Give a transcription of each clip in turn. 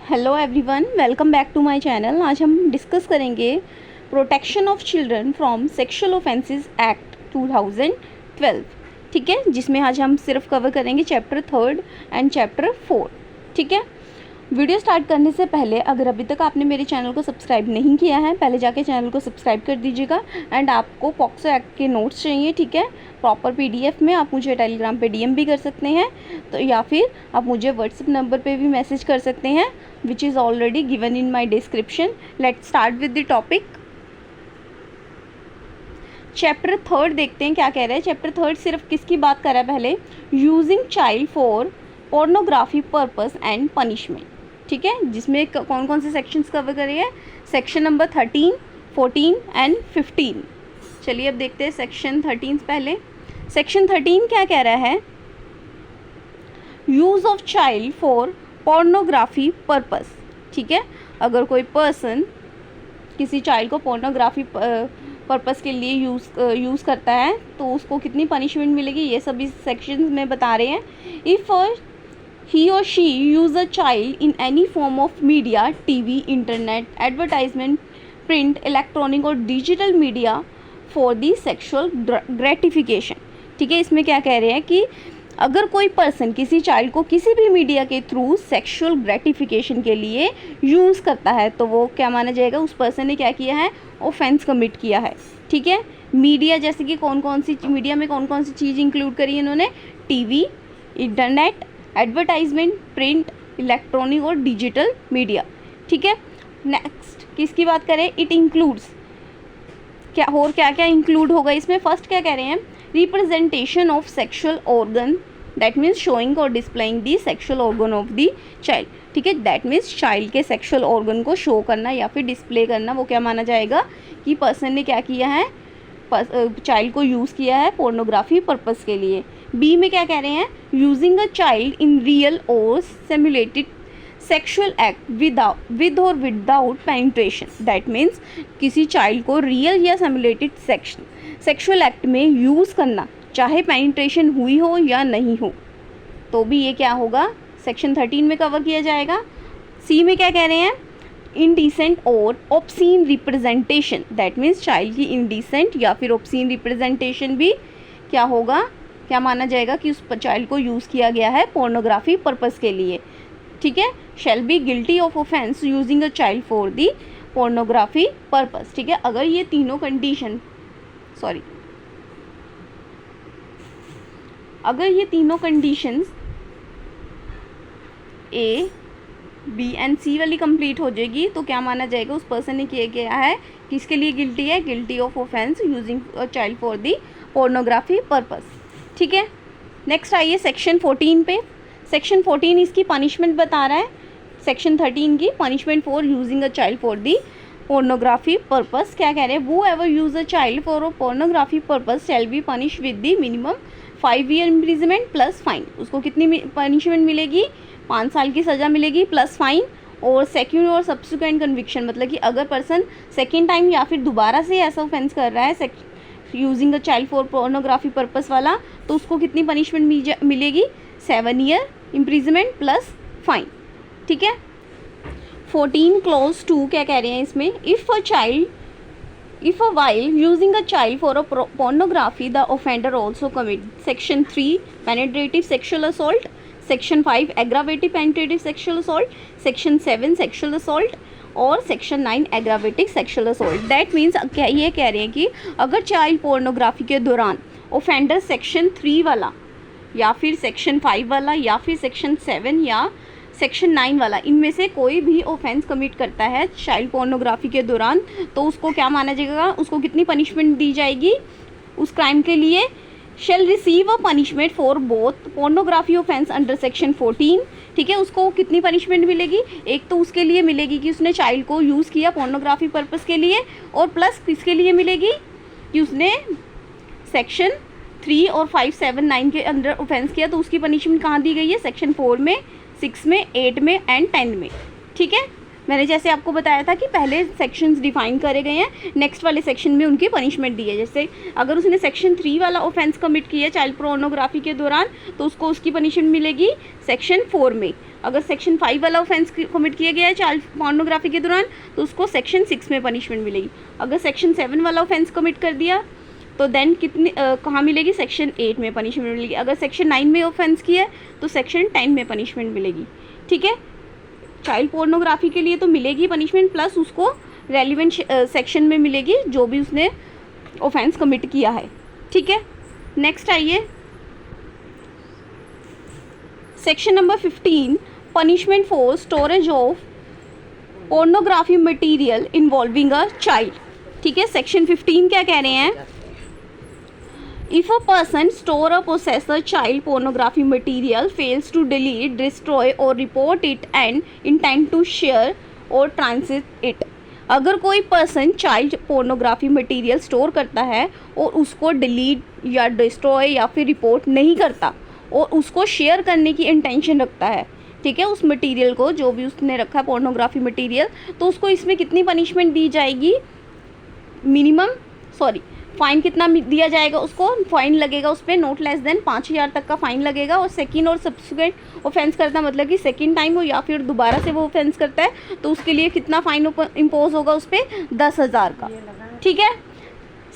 Hello everyone, welcome back to my channel. आज हम discuss करेंगे protection of children from sexual offences act 2012। ठीक है, जिसमें आज हम सिर्फ कवर करेंगे चैप्टर 3 एंड चैप्टर 4। ठीक है, वीडियो स्टार्ट करने से पहले अगर अभी तक आपने मेरे चैनल को सब्सक्राइब नहीं किया है, पहले जाके चैनल को सब्सक्राइब कर दीजिएगा। एंड आपको पॉक्सो एक्ट के नोट्स चाहिए, ठीक है, प्रॉपर पीडीएफ में, आप मुझे टेलीग्राम पे डीएम भी कर सकते हैं, तो या फिर आप मुझे व्हाट्सएप नंबर पे भी मैसेज कर सकते हैं, which is already given in my description. Let's start with the topic. Chapter 3 देखते हैं क्या कह रहा है। चैप्टर 3 सिर्फ किसकी बात कर रहा है? पहले using child for pornography purpose and punishment. ठीक है, जिसमें कौन कौन से सेक्शंस कवर करे हैं? Section number 13, 14 and 15। चलिए अब देखते हैं सेक्शन 13 पहले। सेक्शन 13 क्या कह रहा है? Use of child for pornography purpose. ठीक है, अगर कोई पर्सन किसी चाइल्ड को पोर्नोग्राफी पर्पस के लिए यूज़ करता है तो उसको कितनी पनिशमेंट मिलेगी, ये सभी सेक्शन में बता रहे हैं। If he or she use a child in any form of media, TV, internet, advertisement, print, electronic और digital media for the sexual gratification। ठीक है, इसमें क्या कह रहे हैं कि अगर कोई पर्सन किसी चाइल्ड को किसी भी मीडिया के थ्रू सेक्सुअल ग्रेटिफिकेशन के लिए यूज़ करता है तो वो क्या माना जाएगा? उस पर्सन ने क्या किया है? ऑफेंस कमिट किया है। ठीक है, मीडिया जैसे कि कौन कौन सी मीडिया में कौन कौन सी चीज़ इंक्लूड करी है इन्होंने? TV, internet, advertisement, print, electronic और डिजिटल मीडिया। ठीक है, नेक्स्ट किसकी बात करें? इट इंक्लूड्स क्या, और क्या क्या इंक्लूड होगा इसमें? फर्स्ट क्या कह रहे हैं? Representation of sexual organ, that means showing और displaying the sexual organ of the child. ठीक है, दैट मीन्स चाइल्ड के सेक्सुअल ऑर्गन को शो करना या फिर डिस्प्ले करना, वो क्या माना जाएगा कि पर्सन ने क्या किया है? चाइल्ड को यूज़ किया है पोर्नोग्राफी पर्पस के लिए। बी में क्या कह रहे हैं? Using a child in real और सिमुलेटेड सेक्सुअल एक्ट विद और विदाउट पेनिट्रेशन, दैट मीन्स किसी चाइल्ड को रियल या सिमुलेटेड सेक्सुअल एक्ट में यूज़ करना, चाहे पेनिट्रेशन हुई हो या नहीं हो, तो भी ये क्या होगा? सेक्शन 13 में कवर किया जाएगा। सी में क्या कह रहे हैं? इनडिसेंट और obscene representation, that means child की इनडिसेंट या फिर ऑब्सीन रिप्रेजेंटेशन भी क्या होगा? क्या माना जाएगा कि उस चाइल्ड को यूज़ किया गया है पोर्नोग्राफी पर्पस के लिए। ठीक है, shall be guilty of offence using a child for the pornography purpose. ठीक है, अगर ये तीनों कंडीशन अगर ये तीनों कंडीशंस ए, बी एंड सी वाली कंप्लीट हो जाएगी तो क्या माना जाएगा? उस पर्सन ने किया गया है, किसके लिए गिल्टी है? Guilty of offence using a child for the pornography purpose. ठीक है, नेक्स्ट आइए सेक्शन 14 पे। सेक्शन 14 इसकी पनिशमेंट बता रहा है, सेक्शन 13 की punishment for using a child for the pornography purpose. क्या कह रहे हैं? वो ever use a child for a pornography purpose shall be punish with the minimum 5 year imprisonment plus fine. उसको कितनी पनिशमेंट मिलेगी? 5 साल की सज़ा मिलेगी प्लस फाइन। और सेकेंड और सब्सिक्वेंट कन्विक्शन, मतलब कि अगर पर्सन सेकेंड टाइम या फिर दोबारा से ऐसा ऑफेंस कर रहा है using a child for pornography purpose वाला, तो उसको कितनी पनिशमेंट मिलेगी? 7 ईयर इम्प्रिजमेंट प्लस फाइन। ठीक है, 14 क्लॉज 2 क्या कह रहे हैं इसमें? If a while using a child for a pornography the offender also commit section 3 penetrative sexual assault, section 5 aggravated penetrative sexual assault, section 7 sexual assault और section 9 aggravated sexual assault. That means क्या ये कह रहे हैं कि अगर child pornography के दौरान ऑफेंडर सेक्शन 3 वाला या फिर सेक्शन 5 वाला या फिर सेक्शन 7 या सेक्शन 9 वाला, इनमें से कोई भी ऑफेंस कमिट करता है चाइल्ड पोर्नोग्राफी के दौरान, तो उसको क्या माना जाएगा? उसको कितनी पनिशमेंट दी जाएगी उस क्राइम के लिए? Shall receive a punishment for both pornography offence under section 14। ठीक है, उसको कितनी पनिशमेंट मिलेगी? एक तो उसके लिए मिलेगी कि उसने चाइल्ड को यूज़ किया पोर्नोग्राफी पर्पस के लिए, और प्लस किसके लिए मिलेगी कि उसने सेक्शन 3 और 5, 7, 9 के अंदर ऑफेंस किया, तो उसकी पनिशमेंट कहाँ दी गई है? सेक्शन 4 में, 6 में, 8 में एंड 10 में। ठीक है, मैंने जैसे आपको बताया था कि पहले सेक्शंस डिफाइन करे गए हैं, नेक्स्ट वाले सेक्शन में उनकी पनिशमेंट दी है। जैसे अगर उसने सेक्शन 3 वाला ऑफेंस कमिट किया है चाइल्ड पोर्नोग्राफी के दौरान, तो उसको उसकी पनिशमेंट मिलेगी सेक्शन 4 में। अगर सेक्शन 5 वाला ऑफेंस कमिट किया गया है चाइल्ड पोर्नोग्राफी के दौरान, तो उसको सेक्शन 6 में पनिशमेंट मिलेगी। अगर सेक्शन 7 वाला ऑफेंस कमिट कर दिया तो देन कितनी कहाँ मिलेगी, सेक्शन 8 में पनिशमेंट मिलेगी। अगर सेक्शन 9 में ऑफेंस किया है तो सेक्शन 10 में पनिशमेंट मिलेगी। ठीक है, चाइल्ड पोर्नोग्राफी के लिए तो मिलेगी पनिशमेंट, प्लस उसको रेलिवेंट सेक्शन में मिलेगी जो भी उसने ऑफेंस कमिट किया है। ठीक है, नेक्स्ट आइए section number 15, punishment for storage of pornography material involving a child. ठीक है, सेक्शन 15 क्या कह रहे हैं, If a person store or possess a child pornography material, fails to delete, destroy or report it and intend to share or transit it, अगर कोई person child pornography material store करता है और उसको डिलीट या डिस्ट्रॉय या फिर report नहीं करता और उसको शेयर करने की इंटेंशन रखता है, ठीक है, उस मटेरियल को जो भी उसने रखा है पोर्नोग्राफी मटेरियल, तो उसको इसमें कितनी पनिशमेंट दी जाएगी, फाइन कितना दिया जाएगा, उसको फाइन लगेगा उस पर नॉट लेस देन 5,000 तक का फाइन लगेगा। और सेकंड और सब्सिक्वेंट ऑफेंस करता मतलब कि सेकंड टाइम हो या फिर दोबारा से वो ऑफेंस करता है तो उसके लिए कितना फाइन इम्पोज होगा उस पर 10,000 का। ठीक है,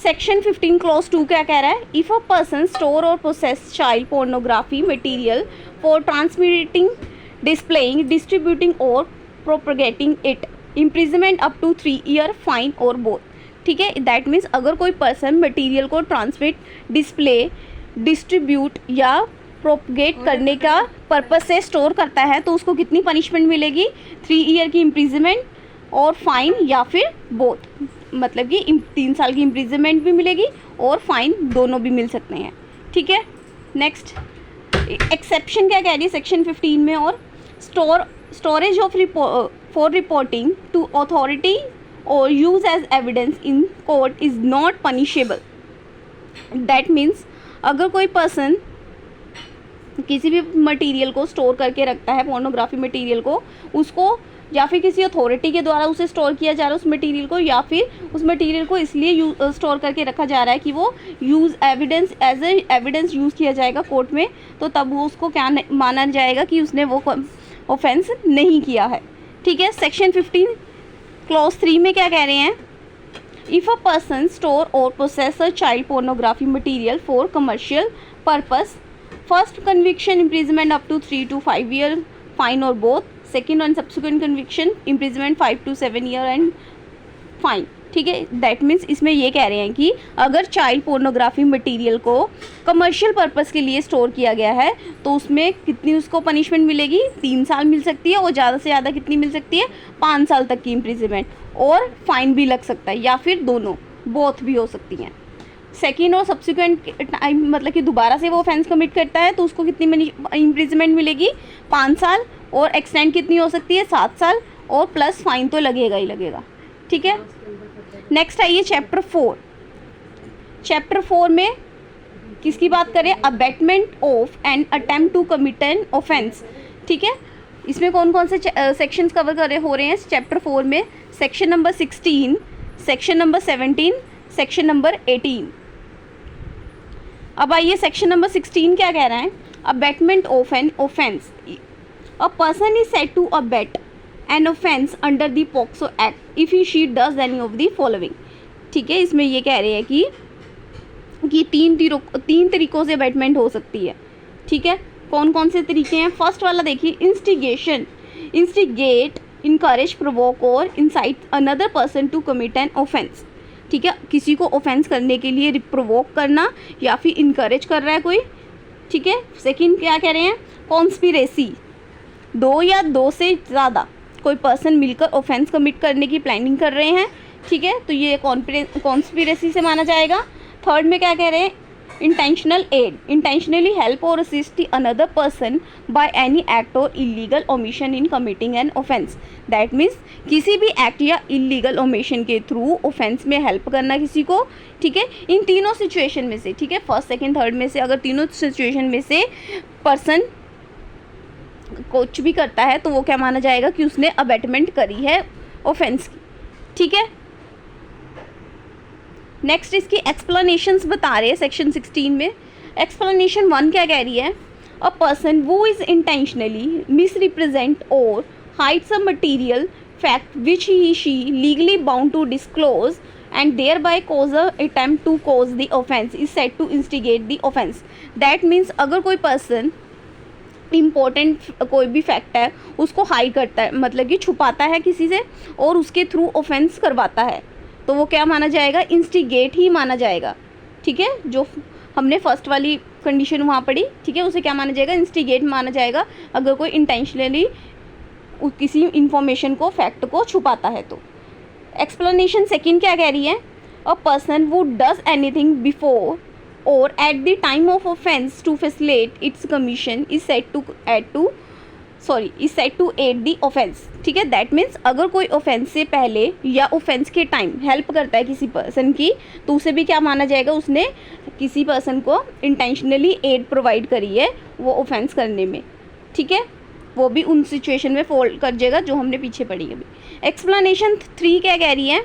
सेक्शन 15 क्लॉज 2 क्या कह रहा है, इफ़ अ पर्सन स्टोर और process child pornography material for transmitting, displaying, distributing और propagating it, imprisonment up to 3 year, fine और बोथ। ठीक है, दैट मीन्स अगर कोई पर्सन मटेरियल को ट्रांसमिट, डिस्प्ले, डिस्ट्रीब्यूट या प्रोपगेट करने का पर्पस से स्टोर करता है तो उसको कितनी पनिशमेंट मिलेगी, 3 ईयर की इम्प्रिजमेंट और फाइन या फिर बोथ, मतलब कि 3 साल की इम्प्रिजमेंट भी मिलेगी और फाइन दोनों भी मिल सकते हैं। ठीक है, नेक्स्ट एक्सेप्शन क्या कह रही है सेक्शन 15 में, और storage of for reporting to authority or use as evidence in court is not punishable. That means अगर कोई पर्सन किसी भी मटेरियल को स्टोर करके रखता है, पोर्नोग्राफी मटेरियल को, उसको या फिर किसी अथॉरिटी के द्वारा उसे स्टोर किया जा रहा है उस मटेरियल को, या फिर उस मटेरियल को इसलिए स्टोर करके रखा जा रहा है कि वो use evidence as a evidence use किया जाएगा कोर्ट में, तो तब वो उसको क्या माना जाएगा कि उसने वो ऑफेंस नहीं किया है। ठीक है, सेक्शन 15 क्लॉज 3 में क्या कह रहे हैं, इफ़ अ पर्सन स्टोर और process a child pornography material for commercial purpose, first conviction imprisonment up to 3 to 5 year, fine और both, second and subsequent conviction imprisonment 5 to 7 year and fine. ठीक है, that means इसमें ये कह रहे हैं कि अगर चाइल्ड पोर्नोग्राफी मटेरियल को कमर्शियल पर्पस के लिए स्टोर किया गया है तो उसमें कितनी उसको पनिशमेंट मिलेगी, 3 साल मिल सकती है और ज़्यादा से ज़्यादा कितनी मिल सकती है, 5 साल तक की इम्प्रिजमेंट, और फाइन भी लग सकता है या फिर दोनों, बोथ भी हो सकती हैं। सेकेंड और सब्सिक्वेंट टाइम मतलब कि दोबारा से वो ऑफेंस कमिट करता है तो उसको कितनी इम्प्रिजमेंट मिलेगी, 5 साल, और एक्सटेंड कितनी हो सकती है, 7 साल, और प्लस फाइन तो लगेगा ही लगेगा। ठीक है, नेक्स्ट आइए चैप्टर 4। चैप्टर 4 में किसकी बात करें, abetment of and attempt to commit an offence. ठीक है, इसमें कौन कौन से सेक्शंस कवर हो रहे हैं चैप्टर 4 में, section number 16, section number 17, section number 18। अब आइए सेक्शन नंबर 16 क्या कह रहा है, abetment of an offence, a person is said to abet an offence under the POCSO act if he she does any of the following. ठीक है, इसमें ये कह रहे हैं कि 3 तरीक़ों से अबेटमेंट हो सकती है। ठीक है, कौन कौन से तरीके हैं, फर्स्ट वाला देखिए, instigation, instigate, encourage, provoke or incite another person to commit an offence. ठीक है, किसी को ऑफेंस करने के लिए प्रोवोक करना या फिर इनकरेज कर रहा है कोई। ठीक है, सेकंड क्या कह रहे हैं, कॉन्स्पिरेसी, 2 या 2 से ज़्यादा कोई पर्सन मिलकर ऑफेंस कमिट करने की प्लानिंग कर रहे हैं। ठीक है, तो ये कॉन्स्पिरेसी से माना जाएगा। थर्ड में क्या कह रहे हैं, इंटेंशनल एड, इंटेंशनली हेल्प और assist another person by any act और illegal omission in committing an offence. That means किसी भी एक्ट या इलीगल ओमिशन के थ्रू ऑफेंस में हेल्प करना किसी को। ठीक है, इन तीनों सिचुएशन में से, ठीक है, फर्स्ट सेकंड थर्ड में से अगर तीनों सिचुएशन में से पर्सन कुछ भी करता है तो वो क्या माना जाएगा कि उसने अबेटमेंट करी है ऑफेंस की, ठीक है। नेक्स्ट इसकी एक्सप्लेनेशंस बता रहे हैं सेक्शन 16 में। एक्सप्लेनेशन 1 क्या कह रही है, a person who is intentionally misrepresent or hides a material fact which he she legally bound to disclose and thereby cause a attempt to cause the offense is said to instigate the offense. That means अगर कोई person important कोई भी fact है उसको hide करता है, मतलब कि छुपाता है किसी से और उसके थ्रू ऑफेंस करवाता है, तो वो क्या माना जाएगा, इंस्टिगेट ही माना जाएगा, ठीक है। जो हमने फर्स्ट वाली कंडीशन वहाँ पढ़ी, ठीक है, उसे क्या माना जाएगा, इंस्टिगेट माना जाएगा अगर कोई इंटेंशनली किसी इंफॉर्मेशन को, फैक्ट को छुपाता है तो। एक्सप्लेनेशन सेकंड क्या कह रही है, a person who does anything before और at the time of offence to facilitate its commission is said to aid the offence, ठीक है। दैट मीन्स अगर कोई ऑफेंस से पहले या ऑफेंस के टाइम हेल्प करता है किसी पर्सन की तो उसे भी क्या माना जाएगा, उसने किसी पर्सन को इंटेंशनली एड प्रोवाइड करी है वो ऑफेंस करने में, ठीक है। वो भी उन सिचुएशन में फॉल कर जाएगा जो हमने पीछे पढ़ी अभी। एक्सप्लेनेशन 3 क्या कह रही है,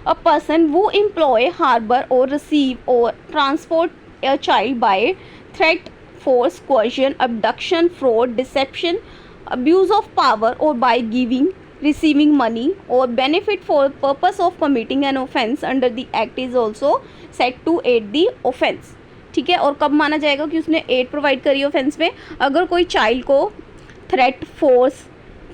a person who employ harbour or receive or transport a child by threat, force, coercion, abduction, fraud, deception, abuse of power or by giving, receiving money or benefit for purpose of committing an offence under the act is also said to aid the offence, ठीक है। और कब माना जाएगा कि उसने aid provide करी offence में, अगर कोई चाइल्ड को threat, force,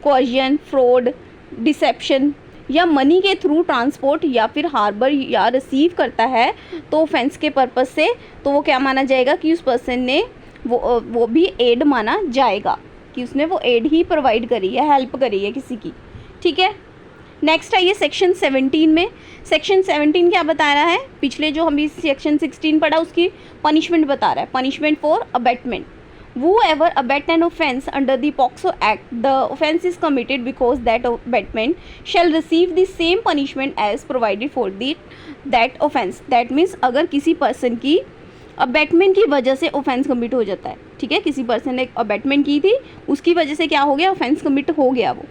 coercion, fraud, deception या मनी के थ्रू ट्रांसपोर्ट या फिर हार्बर या रिसीव करता है तो ऑफेंस के पर्पस से, तो वो क्या माना जाएगा कि उस पर्सन ने वो भी एड माना जाएगा कि उसने वो एड ही प्रोवाइड करी है, हेल्प करी है किसी की, ठीक है। नेक्स्ट आइए सेक्शन 17 में। सेक्शन 17 क्या बता रहा है, पिछले जो हम सेक्शन 16 पढ़ा उसकी पनिशमेंट बता रहा है, punishment for abetment. Whoever abet an offence under the POCSO Act, the offence is committed because that abatement shall receive the same punishment as provided for that offence. That means अगर किसी person की abetment की वजह से offence commit हो जाता है, ठीक है, किसी पर्सन ने अबेटमेंट की थी उसकी वजह से क्या हो गया, ऑफेंस कमिट हो गया वो,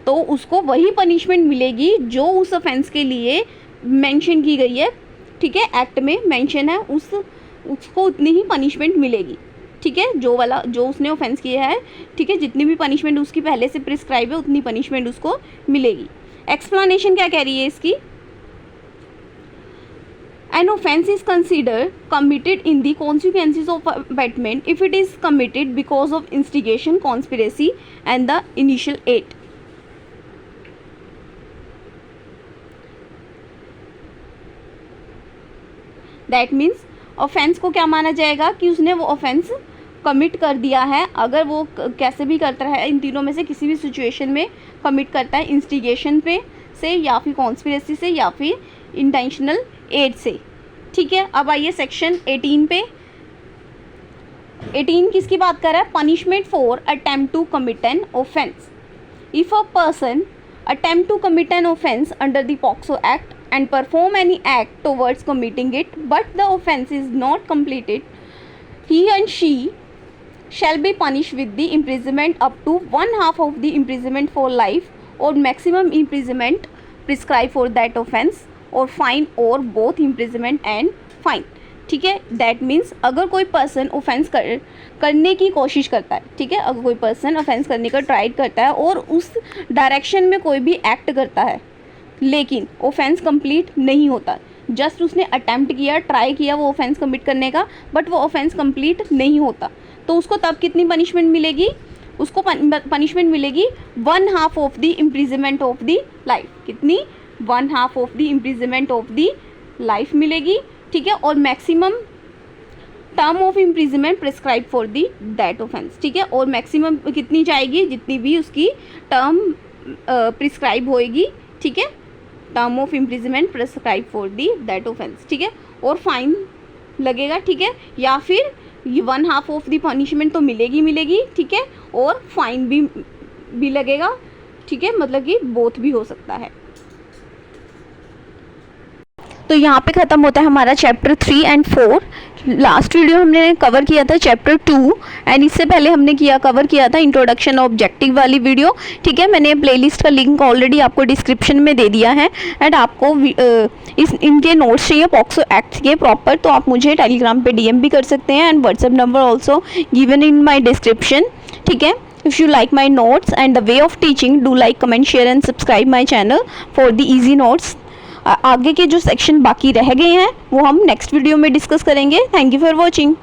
तो उसको वही पनिशमेंट मिलेगी जो उस ऑफेंस के लिए मेंशन की गई है, ठीक है, एक्ट में मेंशन है, उसको उतनी ही पनिशमेंट मिलेगी, ठीक है, जो उसने ऑफेंस किया है, ठीक है, जितनी भी पनिशमेंट उसकी पहले से प्रिस्क्राइब है उतनी पनिशमेंट उसको मिलेगी। एक्सप्लेनेशन क्या कह रही है इसकी, an offence is consider committed in the consequences of abetment if it is committed because of instigation, conspiracy and the initial aid. That means offence को क्या माना जाएगा कि उसने वो ऑफेंस कमिट कर दिया है, अगर वो कैसे भी करता है इन तीनों में से किसी भी सिचुएशन में कमिट करता है, इंस्टिगेशन पे से या फिर कॉन्स्पिरेसी से या फिर इंटेंशनल एड से, ठीक है। अब आइए सेक्शन 18 पे। 18 किसकी बात कर रहा है, punishment for attempt to commit an offence. If a person attempt to commit an offence under the POCSO act and perform any act towards committing it, but the offence is not completed, he and she shall be punished with the imprisonment up to 1/2 of the imprisonment for life or maximum imprisonment prescribed for that offence or fine or both imprisonment and fine, ठीक है। That means अगर कोई person offence करने की कोशिश करता है, ठीक है, अगर कोई पर्सन ऑफेंस करने का ट्राई करता है और उस डायरेक्शन में कोई भी एक्ट करता है लेकिन ऑफेंस कंप्लीट नहीं होता, जस्ट उसने अटेम्प्ट किया, ट्राई किया वो ऑफेंस कमिट करने का, बट वो ऑफेंस कंप्लीट नहीं होता, तो उसको तब कितनी पनिशमेंट मिलेगी, उसको पनिशमेंट मिलेगी 1/2 of the imprisonment of the life. कितनी, 1/2 of the imprisonment of the life मिलेगी, ठीक है, और maximum term of imprisonment prescribe for the that offence, ठीक है, और मैक्सिमम कितनी जाएगी, जितनी भी उसकी टर्म प्रिस्क्राइब होएगी, ठीक है, term of imprisonment prescribe for the that offence, ठीक है, और फाइन लगेगा, ठीक है, या फिर 1/2 ऑफ दी पनिशमेंट तो मिलेगी, ठीक है, और फाइन भी लगेगा, ठीक है, मतलब कि बोथ भी हो सकता है। तो यहाँ पे ख़त्म होता है हमारा चैप्टर 3 एंड 4। लास्ट वीडियो हमने कवर किया था चैप्टर 2 एंड इससे पहले हमने कवर किया था इंट्रोडक्शन ऑब्जेक्टिव वाली वीडियो। ठीक है, मैंने प्लेलिस्ट का लिंक ऑलरेडी आपको डिस्क्रिप्शन में दे दिया है। एंड आपको इनके नोट्स चाहिए पॉक्सो एक्ट के प्रॉपर, तो आप मुझे टेलीग्राम पे DM भी कर सकते हैं and WhatsApp number also given in my description. ठीक है, if you like my notes and the way of teaching, do like, comment, share and subscribe my channel for the easy notes। आगे के जो section बाकी रह गए हैं वो हम नेक्स्ट वीडियो में डिस्कस करेंगे। Thank you for watching.